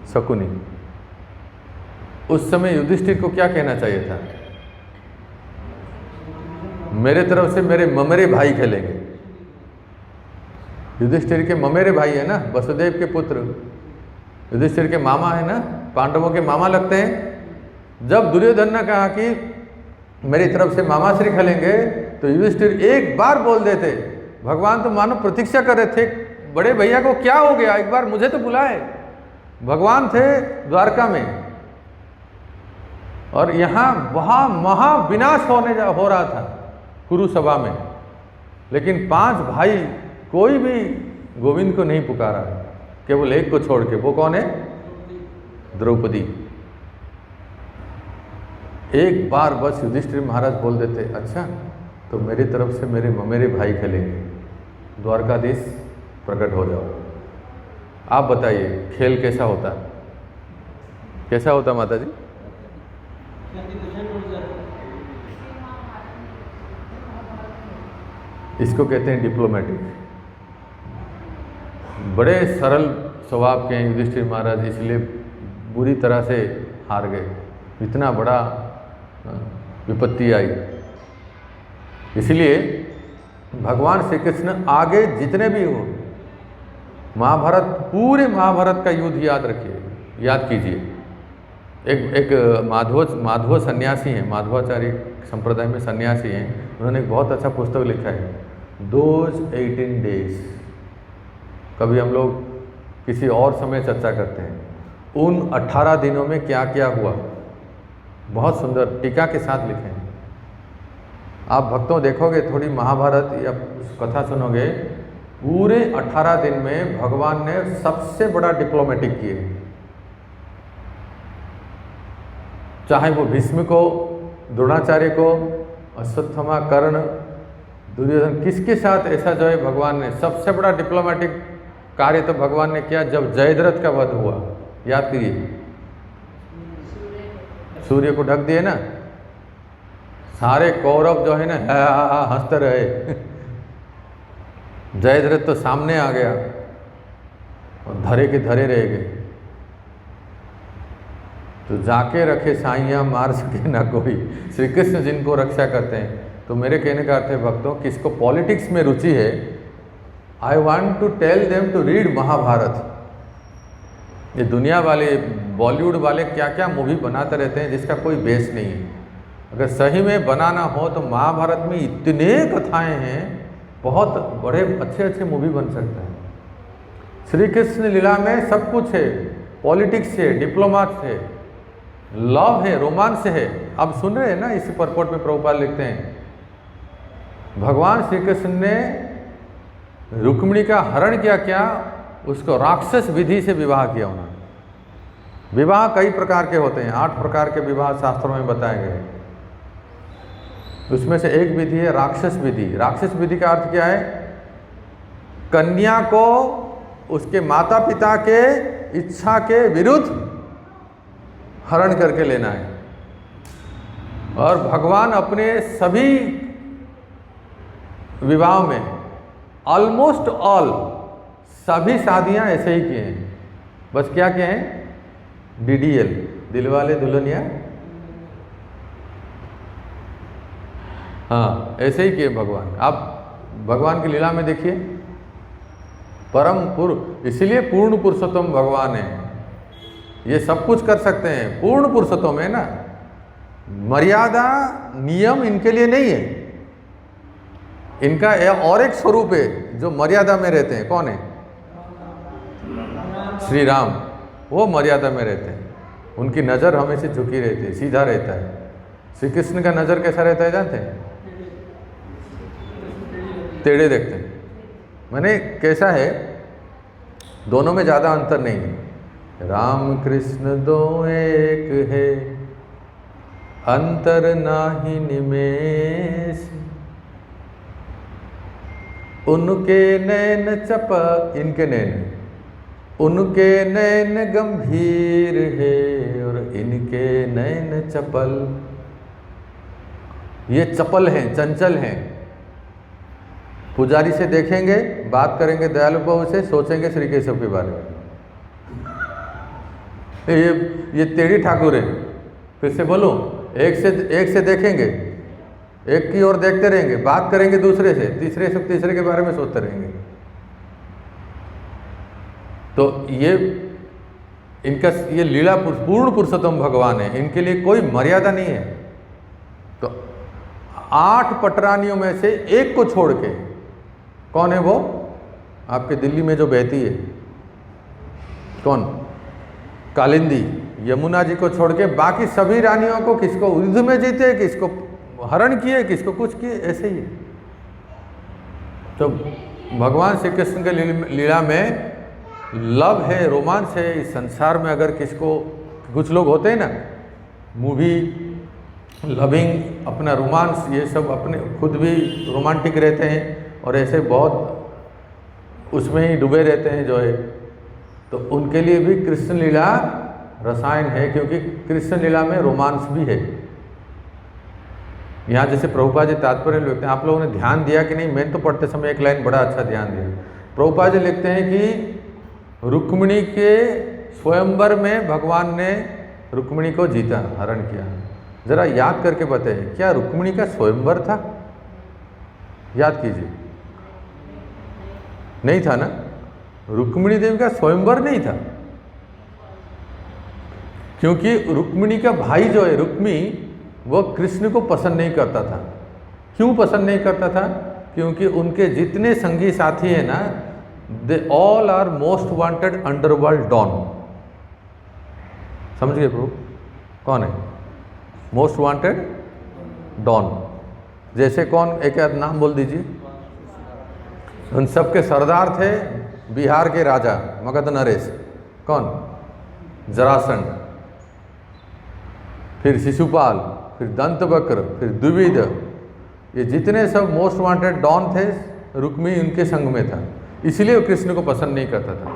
[SPEAKER 1] शकुनी। उस समय युधिष्ठिर को क्या कहना चाहिए था? मेरे तरफ से मेरे ममेरे भाई खेलेंगे। युधिष्ठिर के ममेरे भाई है ना, वसुदेव के पुत्र, युधिष्ठिर के मामा है ना, पांडवों के मामा लगते हैं। जब दुर्योधन ने कहा कि मेरी तरफ से मामाश्री खेलेंगे, तो युधिष्ठिर एक बार बोल देते। भगवान तो मानो प्रतीक्षा कर रहे थे, बड़े भैया को क्या हो गया, एक बार मुझे तो बुलाए। भगवान थे द्वारका में, और यहाँ वहाँ महाविनाश हो रहा था कुरु सभा में, लेकिन 5 भाई कोई भी गोविंद को नहीं पुकारा, केवल एक को छोड़ के। वो कौन है? द्रौपदी। एक बार बस युधिष्ठिर महाराज बोल देते, अच्छा तो मेरी तरफ से मेरे ममेरे भाई खेलेंगे, द्वारकाधीश प्रकट हो जाओ। आप बताइए खेल कैसा होता? कैसा होता माता जी? इसको कहते हैं डिप्लोमेटिक। बड़े सरल स्वभाव के हैं युधिष्ठिर महाराज, इसलिए बुरी तरह से हार गए। इतना बड़ा विपत्ति आई। इसलिए भगवान श्री कृष्ण आगे जितने भी हो, महाभारत, पूरे महाभारत का युद्ध याद रखिए, याद कीजिए। एक माधव सन्यासी हैं, माधवाचार्य संप्रदाय में सन्यासी हैं, उन्होंने एक बहुत अच्छा पुस्तक लिखा है, दोज 18 डेज। कभी हम लोग किसी और समय चर्चा करते हैं, उन 18 दिनों में क्या क्या हुआ, बहुत सुंदर टीका के साथ लिखे हैं। आप भक्तों देखोगे, थोड़ी महाभारत या कथा सुनोगे, पूरे 18 दिन में भगवान ने सबसे बड़ा डिप्लोमेटिक किए। चाहे वो भीष्म को, द्रोणाचार्य को, अश्वत्थामा, कर्ण, दुर्योधन, किसके साथ ऐसा जो है भगवान ने सबसे बड़ा डिप्लोमेटिक कार्य तो भगवान ने किया जब जयद्रथ का वध हुआ। याद कीजिए, सूर्य को ढक दिए ना, सारे कौरव जो है ना हंसते रहे। जयद्रथ तो सामने आ गया और धरे के धरे रह गए। तो जाके रखे साइयाँ मार सके ना कोई, श्री कृष्ण जिनको रक्षा करते हैं। तो मेरे कहने का अर्थ है भक्तों, किसको पॉलिटिक्स में रुचि है, I want to tell them to read Mahabharat. ये दुनिया वाले बॉलीवुड वाले क्या क्या मूवी बनाते रहते हैं जिसका कोई बेस नहीं है। अगर सही में बनाना हो तो महाभारत में इतने कथाएं हैं, बहुत बड़े अच्छे अच्छे मूवी बन सकता है। श्री कृष्ण लीला में सब कुछ है, पॉलिटिक्स है, डिप्लोमेट है, लव है, रोमांस है। अब सुन रहे हैं ना, इस परपोर्ट में प्रभुपाद लिखते हैं, भगवान श्री कृष्ण ने रुक्मिणी का हरण किया, क्या उसको राक्षस विधि से विवाह किया उन्होंने। विवाह कई प्रकार के होते हैं, 8 प्रकार के विवाह शास्त्रों में बताए गए। उसमें से एक विधि है राक्षस विधि। राक्षस विधि का अर्थ क्या है? कन्या को उसके माता पिता के इच्छा के विरुद्ध हरण करके लेना है। और भगवान अपने सभी विवाह में ऑलमोस्ट ऑल सभी शादियां ऐसे ही किए हैं। बस क्या किए हैं? DDL, दिलवाले दुल्हनिया, हाँ ऐसे ही किए भगवान। आप भगवान की लीला में देखिए, परम पुरुष, इसीलिए पूर्ण पुरुषोत्तम भगवान है। ये सब कुछ कर सकते हैं, पूर्ण पुरुषोत्तम है ना। मर्यादा नियम इनके लिए नहीं है, इनका और एक स्वरूप है जो मर्यादा में रहते हैं। कौन है? श्री राम, वो मर्यादा में रहते हैं। उनकी नज़र हमेशा झुकी रहती है, सीधा रहता है। श्री कृष्ण का नज़र कैसा रहता है जानते हैं? टेढ़े देखते हैं। माने कैसा है, दोनों में ज़्यादा अंतर नहीं है। राम कृष्ण दो एक है, अंतर नाही निमेष। उनके नैन चपल, इनके नैन, उनके नैन गंभीर है और इनके नैन चपल। ये चपल हैं, चंचल हैं। पुजारी से देखेंगे, बात करेंगे दयालु भाव से, सोचेंगे श्री केशव के बारे में। ये टेढ़ी ठाकुर है। फिर से बोलो, एक से देखेंगे, एक की ओर देखते रहेंगे, बात करेंगे दूसरे से, तीसरे के बारे में सोचते रहेंगे। तो ये लीला पूर्ण पुरुषोत्तम भगवान है, इनके लिए कोई मर्यादा नहीं है। तो 8 पटरानियों में से एक को छोड़ के, कौन है वो? आपके दिल्ली में जो बहती है, कौन? कालिंदी, यमुना जी को छोड़ के बाकी सभी रानियों को किसको युद्ध में जीते, किसको हरण किए, किसको कुछ किए, ऐसे ही है। तो भगवान श्री कृष्ण के लीला में लव है, रोमांस है। इस संसार में अगर किसको, कुछ लोग होते हैं ना मूवी लविंग, अपना रोमांस, ये सब अपने खुद भी रोमांटिक रहते हैं और ऐसे बहुत उसमें ही डूबे रहते हैं जो है, तो उनके लिए भी कृष्ण लीला रसायन है, क्योंकि कृष्ण लीला में रोमांस भी है। यहाँ जैसे प्रभुपाद जी तात्पर्य लिखते हैं, आप लोगों ने ध्यान दिया कि नहीं? मैंने तो पढ़ते समय एक लाइन बड़ा अच्छा ध्यान दिया। प्रभुपाद जी लिखते हैं कि रुक्मिणी के स्वयंवर में भगवान ने रुक्मिणी को जीता, हरण किया। जरा याद करके बताइए, क्या रुक्मिणी का स्वयंवर था? याद कीजिए, नहीं था ना। रुक्मिणी देवी का स्वयंवर नहीं था, क्योंकि रुक्मिणी का भाई जो है रुक्मी, वो कृष्ण को पसंद नहीं करता था। क्यों पसंद नहीं करता था? क्योंकि उनके जितने संगी साथी हैं ना, they all are most wanted underworld don. समझ गए प्रभु? कौन है मोस्ट वांटेड डॉन? जैसे कौन, एक आध नाम बोल दीजिए। उन सबके सरदार थे बिहार के राजा मगध नरेश। कौन? जरासंध, फिर शिशुपाल, फिर दंतवक्र, फिर द्विविद। ये जितने सब मोस्ट वांटेड डॉन थे, रुक्मी उनके संग में था, इसलिए वो कृष्ण को पसंद नहीं करता था।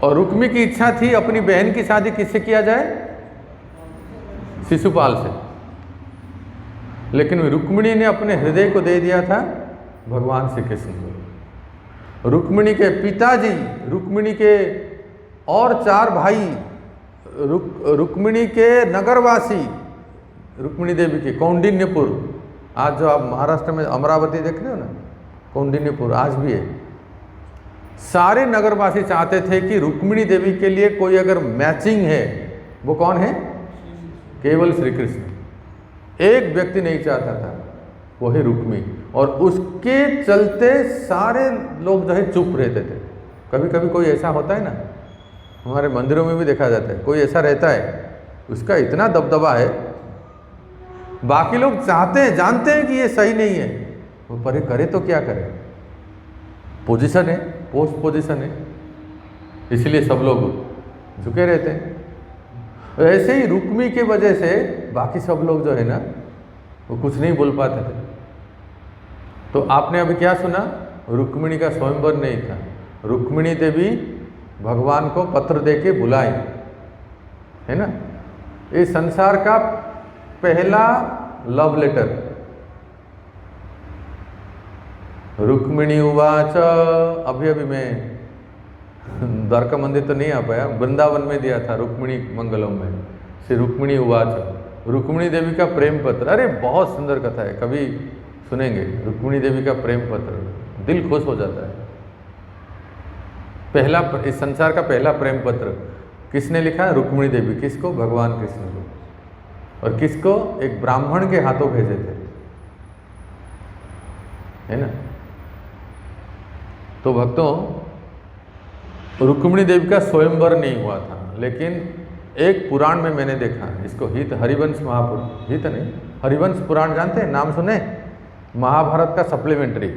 [SPEAKER 1] और रुक्मी की इच्छा थी अपनी बहन की शादी किससे किया जाए? शिशुपाल से। लेकिन रुक्मिणी ने अपने हृदय को दे दिया था भगवान श्री कृष्ण को। रुक्मिणी के पिताजी, रुक्मिणी के और 4 भाई, रुक्मिणी के नगरवासी, रुक्मिणी देवी के कौंडिन्यपुर, आज जो आप महाराष्ट्र में अमरावती देख रहे हो ना, कौंडिन्यपुर आज भी है। सारे नगरवासी चाहते थे कि रुक्मिणी देवी के लिए कोई अगर मैचिंग है, वो कौन है? केवल श्री कृष्ण। एक व्यक्ति नहीं चाहता था, वो है रुक्मी। और उसके चलते सारे लोग जो है चुप रहते थे। कभी कभी कोई ऐसा होता है ना, हमारे मंदिरों में भी देखा जाता है, कोई ऐसा रहता है उसका इतना दबदबा है, बाकी लोग चाहते हैं, जानते हैं कि ये सही नहीं है, वो पर करे तो क्या करे, पोजीशन है, पोस्ट पोजीशन है, इसलिए सब लोग झुके रहते हैं। ऐसे ही रुक्मी के वजह से बाकी सब लोग जो है ना वो कुछ नहीं बोल पाते थे। तो आपने अभी क्या सुना? रुक्मिणी का स्वयंवर नहीं था, रुक्मिणी देवी भगवान को पत्र देके बुलाई, है ना। ये संसार का पहला लव लेटर। रुक्मिणी उवाच, अभी मैं द्वारका मंदिर तो नहीं आ पाया, वृंदावन में दिया था रुक्मिणी मंगलम में, श्री रुक्मिणी उवाच, रुक्मिणी देवी का प्रेम पत्र। अरे बहुत सुंदर कथा है, कभी सुनेंगे रुक्मिणी देवी का प्रेम पत्र, दिल खुश हो जाता है। पहला, इस संसार का पहला प्रेम पत्र किसने लिखा है? रुक्मिणी देवी। किसको? भगवान कृष्ण को। और किसको? एक ब्राह्मण के हाथों भेजे थे, है ना। तो भक्तों, रुक्मिणी देवी का स्वयंवर नहीं हुआ था, लेकिन एक पुराण में मैंने देखा, इसको हित हरिवंश महापुराण, हित नहीं हरिवंश पुराण जानते हैं, नाम सुने? महाभारत का सप्लीमेंट्री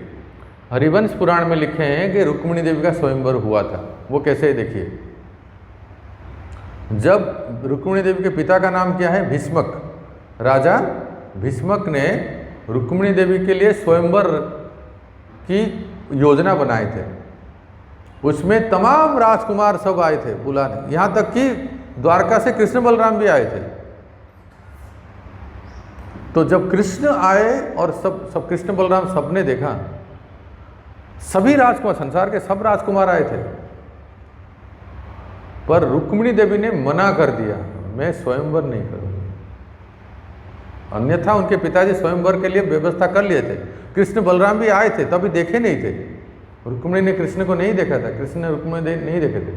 [SPEAKER 1] हरिवंश पुराण में लिखे हैं कि रुक्मिणी देवी का स्वयंवर हुआ था। वो कैसे है देखिए। जब रुक्मिणी देवी के पिता का नाम क्या है? भीष्मक। राजा भीष्मक ने रुक्मिणी देवी के लिए स्वयंवर की योजना बनाए थे। उसमें तमाम राजकुमार सब आए थे बुलाने, यहाँ तक कि द्वारका से कृष्ण बलराम भी आए थे। तो जब कृष्ण आए और सब कृष्ण बलराम सबने देखा, सभी राजकुमार, संसार के सब राजकुमार आए थे, पर रुक्मिणी देवी ने मना कर दिया, मैं स्वयंवर नहीं करूंगी। अन्यथा उनके पिताजी स्वयंवर के लिए व्यवस्था कर लिए थे। कृष्ण बलराम भी आए थे, तभी देखे नहीं थे। रुक्मिणी ने कृष्ण को नहीं देखा था, कृष्ण ने रुक्मिणी नहीं देखे थे।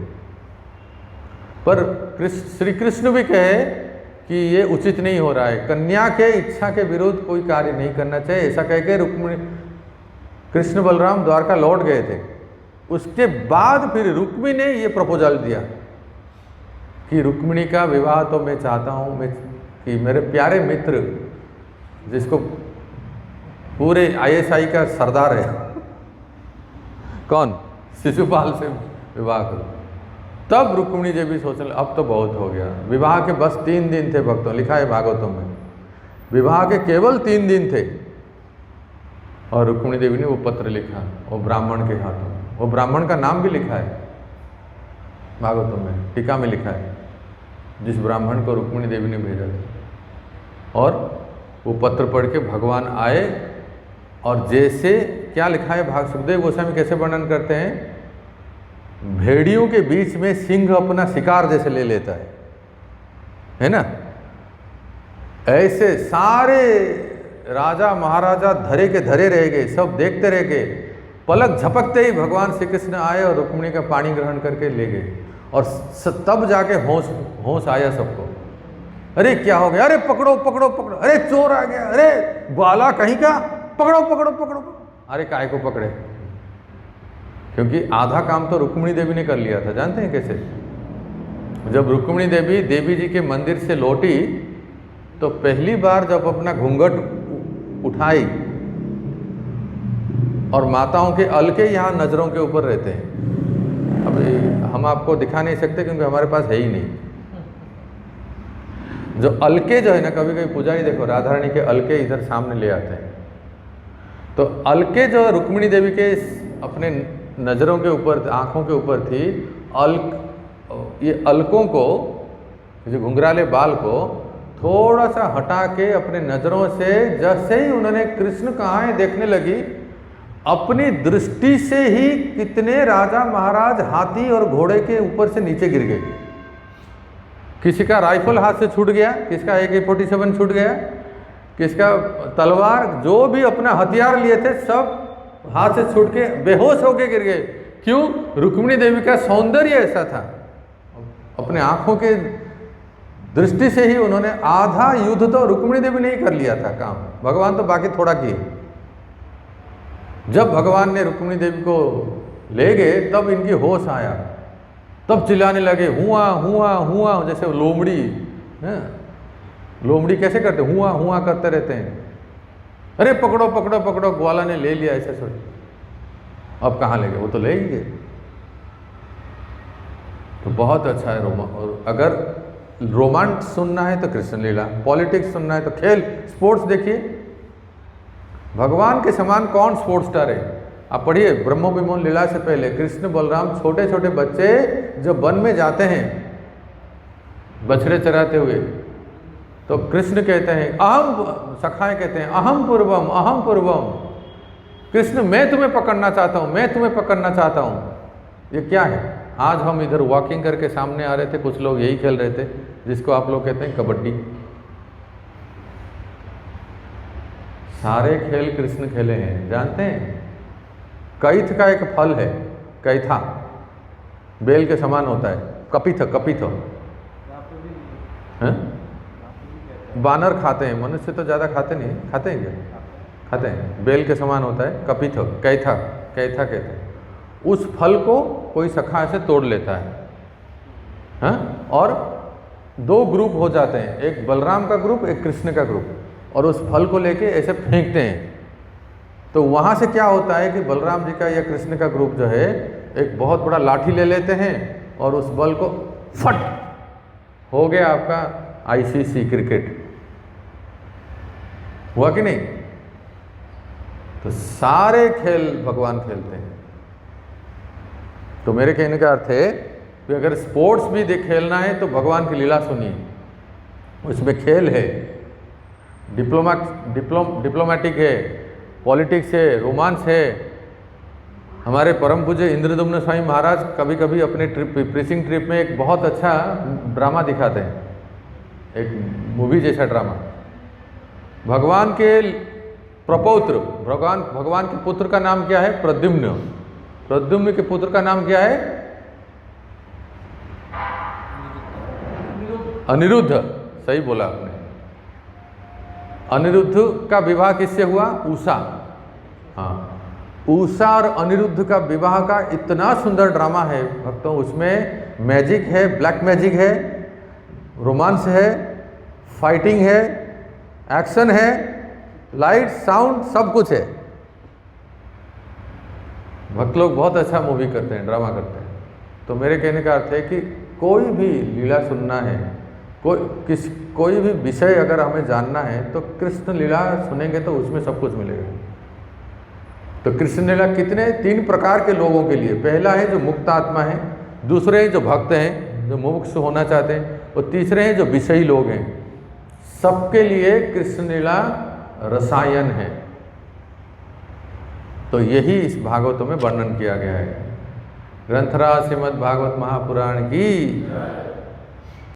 [SPEAKER 1] पर श्री कृष्ण भी कहे कि ये उचित नहीं हो रहा है, कन्या के इच्छा के विरुद्ध कोई कार्य नहीं करना चाहिए, ऐसा कह के रुक्मिणी कृष्ण बलराम द्वारका लौट गए थे। उसके बाद फिर रुक्मिणी ने ये प्रपोजल दिया कि रुक्मिणी का विवाह तो मैं चाहता हूँ, मैं कि मेरे प्यारे मित्र, जिसको पूरे ISI का सरदार है, कौन? शिशुपाल से विवाह करो। तब रुक्मिणी देवी सोचने अब तो बहुत हो गया। विवाह के बस 3 दिन थे भक्तों, लिखा है भागवतों में, विवाह के केवल 3 दिन थे। और रुक्मिणी देवी ने वो पत्र लिखा, वो ब्राह्मण के हाथों। वो ब्राह्मण का नाम भी लिखा है भागवतों में, टीका में लिखा है, जिस ब्राह्मण को रुक्मिणी देवी ने भेजा था। और वो पत्र पढ़ के भगवान आए, और जैसे क्या लिखा है, सुखदेव गोस्वामी कैसे वर्णन करते हैं, भेड़ियों के बीच में सिंह अपना शिकार जैसे ले लेता है ना। ऐसे सारे राजा महाराजा धरे के धरे रह गए, सब देखते रह गए। पलक झपकते ही भगवान श्री कृष्ण आए और रुक्मिणी का पानी ग्रहण करके ले गए। और तब जाके होश आया सबको। अरे क्या हो गया? अरे पकड़ो पकड़ो पकड़ो, अरे चोर आ गया, अरे ग्वाला कहीं का, पकड़ो पकड़ो पकड़ो। अरे काय को पकड़े? क्योंकि आधा काम तो रुक्मिणी देवी ने कर लिया था। जानते हैं कैसे? जब रुक्मिणी देवी देवी जी के मंदिर से लौटी, तो पहली बार जब अपना घूंघट उठाई, और माताओं के अलके यहाँ नजरों के ऊपर रहते हैं। अब हम आपको दिखा नहीं सकते क्योंकि हमारे पास है ही नहीं। जो अलके जो है ना, कभी कभी पुजारी देखो राधा रानी के अलके इधर सामने ले आते हैं। तो अलके जो रुक्मिणी देवी के अपने नजरों के ऊपर, आंखों के ऊपर थी, ये अलकों को, जो घुंघराले बाल को थोड़ा सा हटा के अपने नजरों से, जैसे ही उन्होंने कृष्ण कहाँ है देखने लगी, अपनी दृष्टि से ही कितने राजा महाराज हाथी और घोड़े के ऊपर से नीचे गिर गए। किसी का राइफल हाथ से छूट गया, किसका AK-47 छूट गया, किसका तलवार, जो भी अपना हथियार लिए थे सब हाथ से छूट के बेहोश होके गिर गए। क्यों? रुक्मिणी देवी का सौंदर्य ऐसा था, अपने आंखों के दृष्टि से ही उन्होंने आधा युद्ध तो रुक्मिणी देवी ने ही कर लिया था काम, भगवान तो बाकी थोड़ा किए। जब भगवान ने रुक्मिणी देवी को ले गए तब इनकी होश आया, तब चिल्लाने लगे हुआ हुआ हुआ, जैसे लोमड़ी है, लोमड़ी कैसे करते, हुआ हुआ करते रहते हैं। अरे पकड़ो पकड़ो पकड़ो, ग्वाला ने ले लिया, ऐसे सोच। अब कहाँ ले गए, वो तो ले ही गए। तो बहुत अच्छा है और अगर रोमांस सुनना है तो कृष्ण लीला, पॉलिटिक्स सुनना है तो खेल, स्पोर्ट्स देखिए, भगवान के समान कौन स्पोर्ट्स स्टार है? आप पढ़िए ब्रह्म विमोचन लीला से पहले कृष्ण बलराम छोटे छोटे बच्चे जब वन में जाते हैं बछड़े चराते हुए, तो कृष्ण कहते हैं अहम, सखाएं कहते हैं अहम पूर्वम अहम पूर्वम, कृष्ण मैं तुम्हें पकड़ना चाहता हूँ, मैं तुम्हें पकड़ना चाहता हूँ। ये क्या है? आज हम इधर वॉकिंग करके सामने आ रहे थे, कुछ लोग यही खेल रहे थे जिसको आप लोग कहते हैं कबड्डी। सारे खेल कृष्ण खेले हैं, जानते हैं? कैथ का एक फल है, कैथा, बेल के समान होता है, कपिथ, कपिथ है? बानर खाते हैं, मनुष्य तो ज़्यादा खाते नहीं, खाते हैं क्या? खाते हैं, बेल के समान होता है, कपिथ, कैथा, कैथा कहते हैं। उस फल को कोई सखा से तोड़ लेता है, हाँ? और दो ग्रुप हो जाते हैं, एक बलराम का ग्रुप, एक कृष्ण का ग्रुप, और उस फल को लेके ऐसे फेंकते हैं। तो वहाँ से क्या होता है कि बलराम जी का या कृष्ण का ग्रुप जो है एक बहुत बड़ा लाठी ले लेते हैं और उस बल को फट, हो गया आपका आईसीसी क्रिकेट, हुआ कि नहीं? तो सारे खेल भगवान खेलते हैं। तो मेरे कहने का अर्थ है कि अगर स्पोर्ट्स भी खेलना है तो भगवान की लीला सुनिए, उसमें खेल है, डिप्लोमैटिक है, पॉलिटिक्स है, रोमांस है। हमारे परम पूज्य इंद्रदुम्न स्वामी महाराज कभी कभी अपने प्रीचिंग ट्रिप में एक बहुत अच्छा ड्रामा दिखाते हैं, एक मूवी जैसा ड्रामा। भगवान के प्रपौत्र, भगवान के पुत्र का नाम क्या है? प्रद्युम्न। प्रद्युम्न के पुत्र का नाम क्या है? अनिरुद्ध। सही बोला आपने। अनिरुद्ध का विवाह किससे हुआ? उषा। हाँ, उषा और अनिरुद्ध का विवाह का इतना सुंदर ड्रामा है भक्तों, उसमें मैजिक है, ब्लैक मैजिक है, रोमांस है, फाइटिंग है, एक्शन है, लाइट साउंड सब कुछ है। भक्त लोग बहुत अच्छा मूवी करते हैं, ड्रामा करते हैं। तो मेरे कहने का अर्थ है कि कोई भी लीला सुनना है, कोई भी विषय अगर हमें जानना है तो कृष्ण लीला सुनेंगे तो उसमें सब कुछ मिलेगा। तो कृष्ण लीला कितने? 3 प्रकार के लोगों के लिए। पहला है जो मुक्त आत्मा है, दूसरे हैं जो भक्त हैं, जो मुमुक्ष होना चाहते हैं, और तीसरे हैं जो विषयी लोग हैं। सबके लिए कृष्ण लीला रसायन है। तो यही इस भागवतों में वर्णन किया गया है। ग्रंथराज श्रीमद् भागवत महापुराण की